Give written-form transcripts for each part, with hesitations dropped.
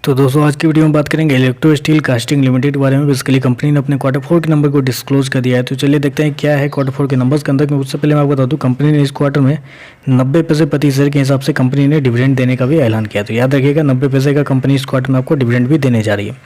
तो दोस्तों आज की वीडियो में बात करेंगे इलेक्ट्रो स्टील कास्टिंग लिमिटेड के बारे में। बेसिकली कंपनी ने अपने क्वार्टर 4 के नंबर को डिस्क्लोज कर दिया है। तो चलिए देखते हैं क्या है क्वार्टर 4 के नंबर्स के अंदर। उससे पहले मैं आपको बता दूं, कंपनी ने इस क्वार्टर में 90 पैसे प्रति शेयर के हिसाब से कंपनी ने डिविडेंड देने का भी ऐलान किया। तो याद रखिएगा 90 पैसे का कंपनी इस क्वार्टर में आपको डिविडेंड भी देने जा रही है।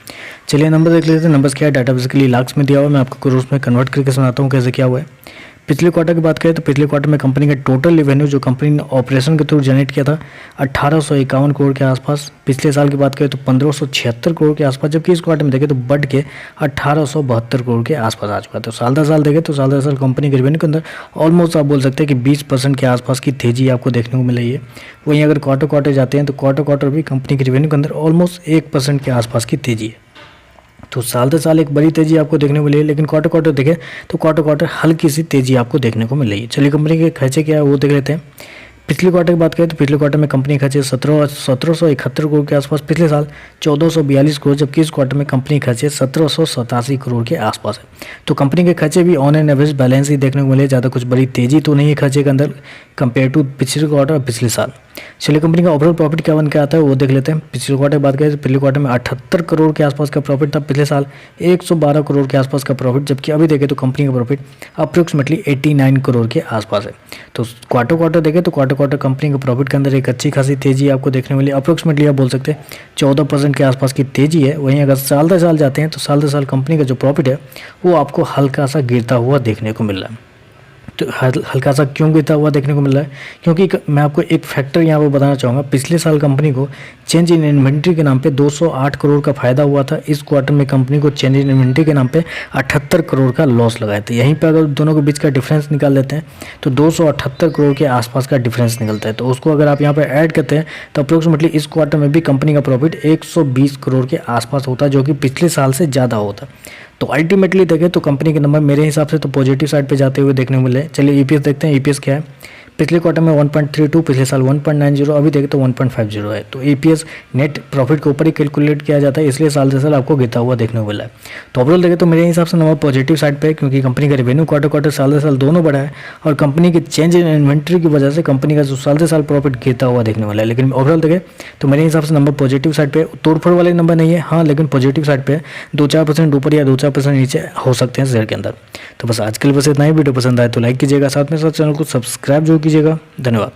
चलिए नंबर देख लेते हैं। नंबर्स क्या है, डाटा बेसिकली लाख्स में दिया हुआ है। मैं आपको करोड़ में कन्वर्ट करके सुनाता हूँ कैसे क्या हुआ है। पिछले क्वार्टर की बात करें तो पिछले क्वार्टर में कंपनी का टोटल रेवेन्यू जो कंपनी ने ऑपरेशन के थ्रू जनरेट किया था 1851 करोड़ के आसपास। पिछले साल की बात करें तो 1576 करोड़ के आसपास, जबकि इस क्वार्टर में देखें तो बढ़ के 1872 करोड़ के आसपास आ चुका है। तो साल दर साल देखें तो साल दर साल कंपनी के रेवेन्यू के अंदर ऑलमोस्ट आप बोल सकते हैं कि 20% के आसपास की तेजी आपको देखने को मिल रही है। वहीं अगर क्वार्टर जाते हैं तो क्वार्टर भी कंपनी के रेवेन्यू के अंदर ऑलमोस्ट 1% के आसपास की तेजी है। तो साल दर साल एक बड़ी तेजी आपको देखने को मिली है, लेकिन क्वार्टर देखें तो क्वार्टर हल्की सी तेजी आपको देखने को मिल रही है। चलिए कंपनी के खर्चे क्या है वो देख लेते हैं। पिछले क्वार्टर की बात करें तो पिछले क्वार्टर में कंपनी खर्चे 1771 करोड़ के आसपास, पिछले साल 1442 करोड़, जबकि इस क्वार्टर में कंपनी खर्चे 1787 करोड़ के आसपास है। तो कंपनी के खर्चे भी ऑन एन एवरेज बैलेंस ही देखने को मिले, ज़्यादा कुछ बड़ी तेजी तो नहीं है खर्चे के अंदर कंपेयर टू पिछले क्वार्टर और पिछले साल। चलिए कंपनी का ओवरऑल प्रॉफिट क्या बन के आता है वो देख लेते हैं। पिछले क्वार्टर की बात करें तो पिछले क्वार्टर में 78 करोड़ के आसपास का प्रॉफिट था, पिछले साल 112 करोड़ के आसपास का प्रॉफिट, जबकि अभी देखें तो कंपनी का प्रॉफिट अप्रोक्सीमेटली 89 करोड़ के आसपास है। तो क्वार्टर देखें तो क्वार्टर कंपनी के प्रॉफिट के अंदर एक अच्छी खासी तेजी आपको देखने मिली। अप्रोक्सीमेटली आप बोल सकते हैं 14% के आसपास की तेजी है। वहीं अगर साल दर साल जाते हैं तो साल दर साल कंपनी का जो प्रॉफिट है वो आपको हल्का सा गिरता हुआ देखने को मिल रहा है। तो हल्का सा क्यों गिरता हुआ देखने को मिल रहा है, क्योंकि मैं आपको एक फैक्टर यहाँ पर बताना चाहूँगा। पिछले साल कंपनी को चेंज इन इन्वेंट्री के नाम पे 208 करोड़ का फायदा हुआ था। इस क्वार्टर में कंपनी को चेंज इन इन्वेंट्री के नाम पे 78 करोड़ का लॉस लगाए थे। यहीं पे अगर दोनों के बीच का डिफरेंस निकाल लेते हैं तो 278 करोड़ के आसपास का डिफरेंस निकलता है। तो उसको अगर आप यहाँ पर ऐड करते हैं तो अप्रोक्सीमेटली इस क्वार्टर में भी कंपनी का प्रॉफिट 120 करोड़ के आसपास होता है, जो कि पिछले साल से ज़्यादा होता। तो अल्टीमेटली देखें तो कंपनी के नंबर मेरे हिसाब से तो पॉजिटिव साइड पे जाते हुए देखने को मिले। चलिए ईपीएस देखते हैं। ईपीएस क्या है, पिछले क्वार्टर में 1.32, पिछले साल 1.90, अभी देखें तो 1.50 है। तो ईपीएस नेट प्रॉफिट के ऊपर ही कैलकुलेट किया जाता है, इसलिए साल दर साल आपको गिरता हुआ देखने को मिला है। तो ओवरऑल देखें तो मेरे हिसाब से नंबर पॉजिटिव साइड पे है, क्योंकि कंपनी का रेवेन्यू क्वार्टर साल दर साल दोनों बढ़ा है और कंपनी के चेंज इन इन्वेंट्री की वजह से कंपनी का जो साल दर साल प्रॉफिट गिरता हुआ देखने वाला है। लेकिन ओवरऑल देखें तो मेरे हिसाब से नंबर पॉजिटिव साइड पे, तोड़फोड़ वाले नंबर नहीं है हाँ, लेकिन पॉजिटिव साइड पे 2-4% ऊपर या 2-4% नीचे हो सकते हैं शेयर के अंदर। तो बस आज के लिए बस इतना ही। वीडियो पसंद आए तो लाइक कीजिएगा, साथ में साथ चैनल को सब्सक्राइब जरूर कीजिएगा। धन्यवाद।